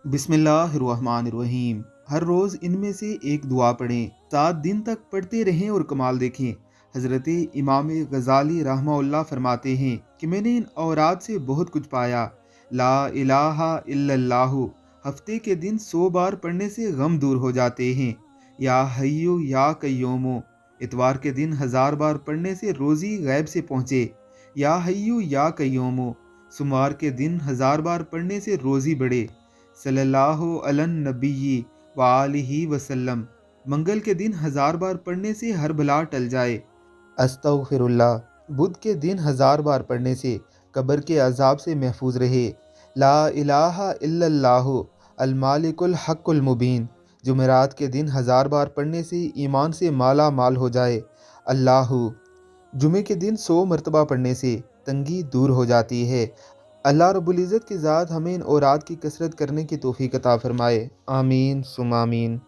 बिस्मिल्लाहिर्रहमानिर्रहीम। हर रोज़ इनमें से एक दुआ पढ़ें, 7 दिन तक पढ़ते रहें और कमाल देखें। हज़रत इमाम गज़ाली रहमहुल्लाह फरमाते हैं कि मैंने इन औरात से बहुत कुछ पाया। ला इलाहा इल्लल्लाहु हफ्ते के दिन 100 बार पढ़ने से गम दूर हो जाते हैं। या हय्यु या कय्यूमु इतवार के दिन 1000 बार पढ़ने से रोज़ी गैब से पहुँचे। या हय्यु या कय्यूमु सोमवार के दिन 1000 बार पढ़ने से रोज़ी बढ़े। सल्लल्लाहु अलैहि नबी व आलिहि वसल्लम मंगल के दिन 1000 बार पढ़ने से हर भला टल जाए। अस्तगफिरुल्लाह बुध के दिन 1000 बार पढ़ने से कब्र के अजाब से महफूज रहे। ला इलाहा इल्लल्लाहु अल मालिकुल हक्कुल मुबीन जुमेरात के दिन 1000 बार पढ़ने से ईमान से माला माल हो जाए। अल्लाहु जुमे के दिन 100 मरतबा पढ़ने से तंगी दूर हो जाती है। अल्लाह रब्बुल इज़्ज़त की ज़ात हमें इन औरात की कसरत करने की तौफीक अता फरमाए। आमीन सुम आमीन।